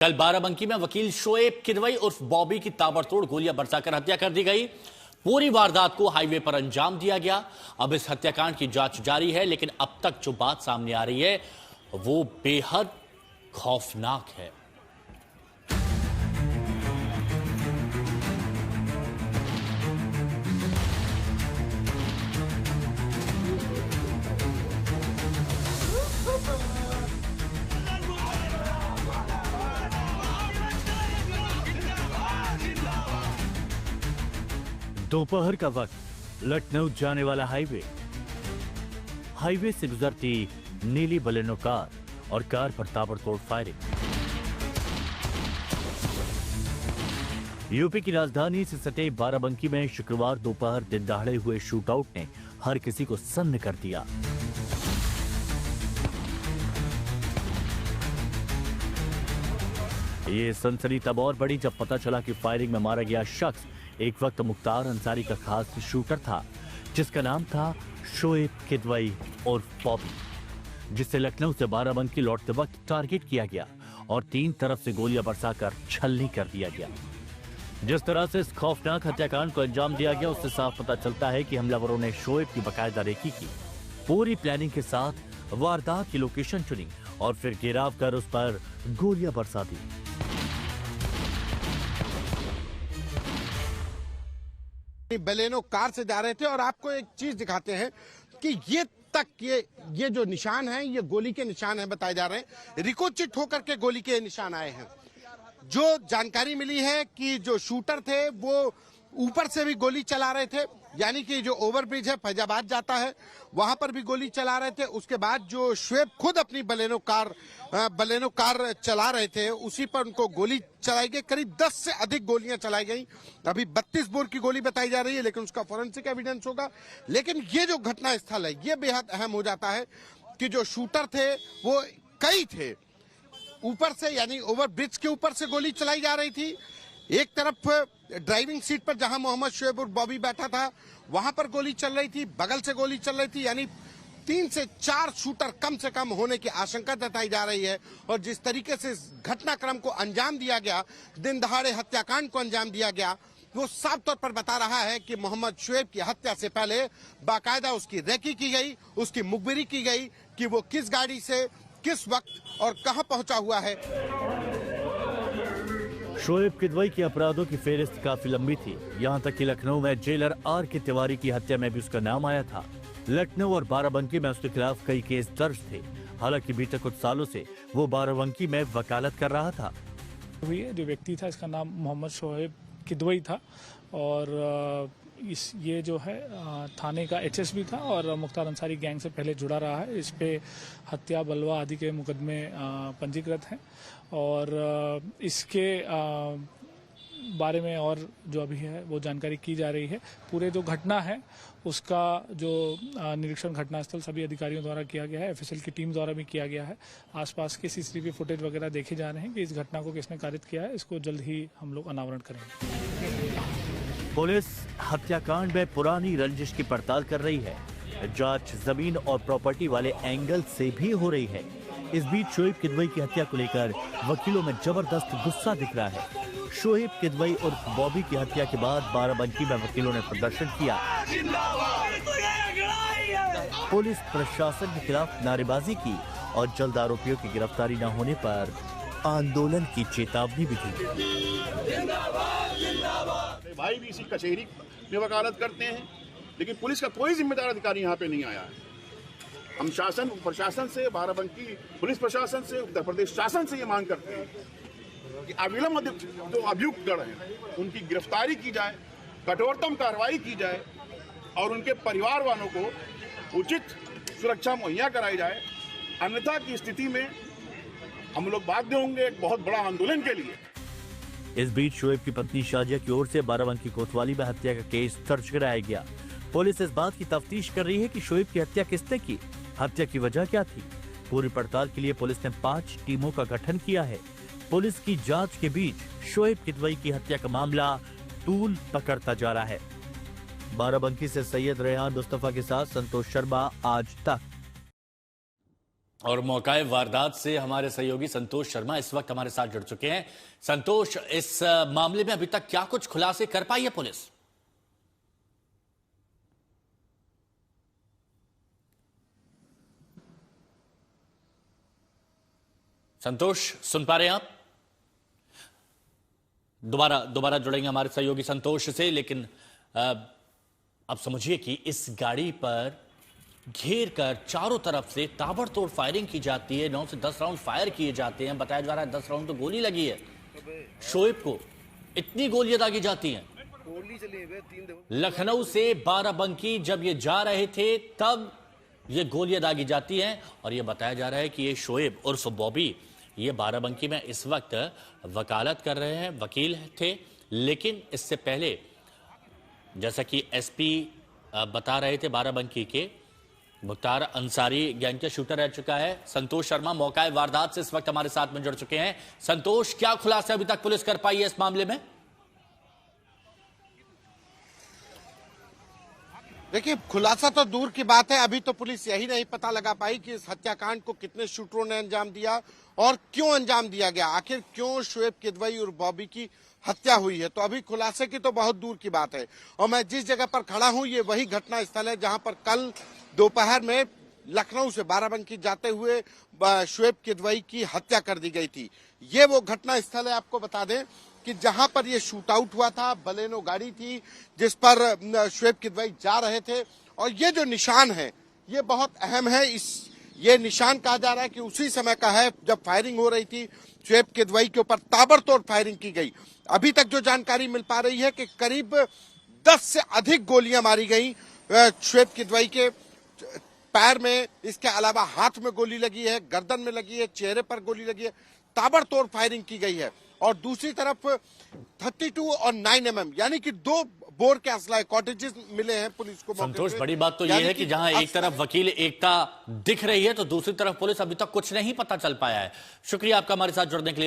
कल बाराबंकी में वकील शोएब किदवई उर्फ बॉबी की ताबड़तोड़ गोलियां बरसाकर हत्या कर दी गई। पूरी वारदात को हाईवे पर अंजाम दिया गया। अब इस हत्याकांड की जांच जारी है, लेकिन अब तक जो बात सामने आ रही है वो बेहद खौफनाक है। दोपहर का वक्त लखनऊ जाने वाला हाईवे से गुजरती नीली बलेनो कार और कार पर ताबड़तोड़ फायरिंग। यूपी की राजधानी से सटे बाराबंकी में शुक्रवार दोपहर दिन दहाड़े हुए शूटआउट ने हर किसी को सन्न कर दिया। ये सनसनी तब और बढ़ी जब पता चला कि फायरिंग में मारा गया शख्स एक वक्त मुख्तार अंसारी का खास शूटर था, जिसका नाम था शोएब किदवई और बॉबी, जिसे लखनऊ से बाराबंकी लौटते वक्त टारगेट किया गया और तीन तरफ से गोलियां बरसाकर छलनी कर दिया गया। जिस तरह से इस खौफनाक हत्याकांड को अंजाम दिया गया, उससे साफ पता चलता है कि हमलावरों ने शोएब की बाकायदा रेकी की, पूरी प्लानिंग के साथ वारदात की लोकेशन चुनी और फिर घेराव कर उस पर गोलियां बरसा दी। बलेनो कार से जा रहे थे और आपको एक चीज दिखाते हैं कि ये जो निशान हैं, ये गोली के निशान हैं बताए जा रहे हैं। रिकोचिट होकर के गोली के निशान आए हैं। जो जानकारी मिली है कि जो शूटर थे वो ऊपर से भी गोली चला रहे थे, यानी कि जो ओवरब्रिज है फैजाबाद जाता है वहां पर भी गोली चला रहे थे। उसके बाद जो शोएब खुद अपनी बलेनो कार चला रहे थे, उसी पर उनको गोली चलाई गई। करीब 10 से अधिक गोलियां चलाई गई। अभी 32 बोर की गोली बताई जा रही है, लेकिन उसका फोरेंसिक एविडेंस होगा। लेकिन ये जो घटना स्थल है ये बेहद अहम हो जाता है कि जो शूटर थे वो कई थे। ऊपर से यानी ओवरब्रिज के ऊपर से गोली चलाई जा रही थी। एक तरफ ड्राइविंग सीट पर जहां मोहम्मद शोएब और बॉबी बैठा था वहां पर गोली चल रही थी, बगल से गोली चल रही थी, यानी 3 से 4 शूटर कम से कम होने की आशंका जताई जा रही है। और जिस तरीके से इस घटनाक्रम को अंजाम दिया गया, दिन दहाड़े हत्याकांड को अंजाम दिया गया, वो साफ तौर पर बता रहा है कि मोहम्मद शोएब की हत्या से पहले बाकायदा उसकी रेकी की गई, उसकी मुखबिरी की गई कि वो किस गाड़ी से किस वक्त और कहां पहुंचा हुआ है। शोएब किदवई के अपराधों की फेहरिस्त काफी लंबी थी। यहां तक कि लखनऊ में जेलर आर के तिवारी की हत्या में भी उसका नाम आया था। लखनऊ और बाराबंकी में उसके खिलाफ कई केस दर्ज थे। हालांकि बीते कुछ सालों से वो बाराबंकी में वकालत कर रहा था। जो व्यक्ति था इसका नाम मोहम्मद शोएब किदवई था और ये जो है थाने का एचएसपी था और मुख्तार अंसारी गैंग से पहले जुड़ा रहा है। इस पे हत्या, बलवा आदि के मुकदमे पंजीकृत हैं और इसके बारे में और जो अभी है वो जानकारी की जा रही है। पूरे जो घटना है उसका जो निरीक्षण घटनास्थल सभी अधिकारियों द्वारा किया गया है, एफएसएल की टीम द्वारा भी किया गया है। आसपास के सीसीटीवी फुटेज वगैरह देखे जा रहे हैं कि इस घटना को किसने कारित किया है। इसको जल्द ही हम लोग अनावरण करेंगे। पुलिस हत्याकांड में पुरानी रंजिश की पड़ताल कर रही है। जांच जमीन और प्रॉपर्टी वाले एंगल से भी हो रही है। इस बीच शोएब किदवई की हत्या को लेकर वकीलों में जबरदस्त गुस्सा दिख रहा है। शोएब किदवई और बॉबी की हत्या के बाद बाराबंकी में वकीलों ने प्रदर्शन किया। पुलिस प्रशासन के खिलाफ नारेबाजी की और जल्द आरोपियों की गिरफ्तारी न होने पर आंदोलन की चेतावनी भी दी। भाई भी इसी कचहरी में वकालत करते हैं, लेकिन पुलिस का कोई जिम्मेदार अधिकारी यहाँ पे नहीं आया है। हम शासन प्रशासन से, बाराबंकी पुलिस प्रशासन से, उत्तर प्रदेश शासन से ये मांग करते हैं कि अविलंब जो अभियुक्त गण हैं उनकी गिरफ्तारी की जाए, कठोरतम कार्रवाई की जाए और उनके परिवार वालों को उचित सुरक्षा मुहैया कराई जाए। अन्यथा की स्थिति में हम लोग बाध्य होंगे एक बहुत बड़ा आंदोलन के लिए। इस बीच शोएब की पत्नी शाजिया की ओर से बाराबंकी कोतवाली में हत्या का केस दर्ज कराया गया। पुलिस इस बात की तफ्तीश कर रही है कि शोएब की हत्या किसने की, हत्या की वजह क्या थी। पूरी पड़ताल के लिए पुलिस ने 5 टीमों का गठन किया है। पुलिस की जांच के बीच शोएब किदवई की हत्या का मामला तूल पकड़ता जा रहा है। बाराबंकी से सैयद रेहान मुस्तफा के साथ संतोष शर्मा, आज तक। और मौकाए वारदात से हमारे सहयोगी संतोष शर्मा इस वक्त हमारे साथ जुड़ चुके हैं। संतोष, इस मामले में अभी तक क्या कुछ खुलासे कर पाई है पुलिस? संतोष, सुन पा रहे हैं आप? दोबारा जुड़ेंगे हमारे सहयोगी संतोष से, लेकिन अब समझिए कि इस गाड़ी पर घेर कर चारों तरफ से ताबड़तोड़ फायरिंग की जाती है। 9 से 10 राउंड फायर किए जाते हैं। बताया जा रहा है 10 राउंड तो गोली लगी है शोएब को। इतनी गोलियां दागी जाती हैं। लखनऊ से बाराबंकी जब ये जा रहे थे तब ये गोलियां दागी जाती हैं। और ये बताया जा रहा है कि ये शोएब उर्फ बॉबी ये बाराबंकी में इस वक्त वकालत कर रहे हैं, वकील थे। लेकिन इससे पहले जैसा कि एसपी बता रहे थे, बाराबंकी के मुख्तार अंसारी गैंग के शूटर रह चुका है संतोष शर्मा, मौकाए वारदात से इस वक्त हमारे साथ में जुड़ चुके हैं। संतोष, क्या खुलासा अभी तक पुलिस कर पाई है इस मामले में? देखिए, खुलासा तो दूर की बात है। अभी तो पुलिस यही नहीं पता लगा पाई कि इस हत्याकांड को कितने शूटरों ने अंजाम दिया और क्यों अंजाम दिया गया। आखिर क्यों शोएब किदवई और बॉबी की हत्या हुई है, तो अभी खुलासे की तो बहुत दूर की बात है। और मैं जिस जगह पर खड़ा हूं ये वही घटना स्थल है जहां पर कल दोपहर में लखनऊ से बाराबंकी जाते हुए शोएब किदवई की हत्या कर दी गई थी। ये वो घटना स्थल है। आपको बता दें कि जहां पर ये शूट आउट हुआ था, बलेनो गाड़ी थी जिस पर शोएब किदवई जा रहे थे। और ये जो निशान है ये बहुत अहम है। ये निशान कहा जा रहा है कि उसी समय का है जब फायरिंग हो रही थी। शोएब किदवई के ऊपर ताबड़तोड़ फायरिंग की गई। अभी तक जो जानकारी मिल पा रही है कि करीब 10 से अधिक गोलियां मारी गई शोएब किदवई के पैर में। इसके अलावा हाथ में गोली लगी है, गर्दन में लगी है, चेहरे पर गोली लगी है। ताबड़तोड़ फायरिंग की गई है। और दूसरी तरफ 32 और 9 mm यानी कि 2 बोर के असला कॉटेजेस मिले हैं पुलिस को। संतोष, बड़ी बात तो यह है कि जहां एक तरफ वकील एकता दिख रही है तो दूसरी तरफ पुलिस अभी तक कुछ नहीं पता चल पाया है। शुक्रिया आपका हमारे साथ जुड़ने के लिए।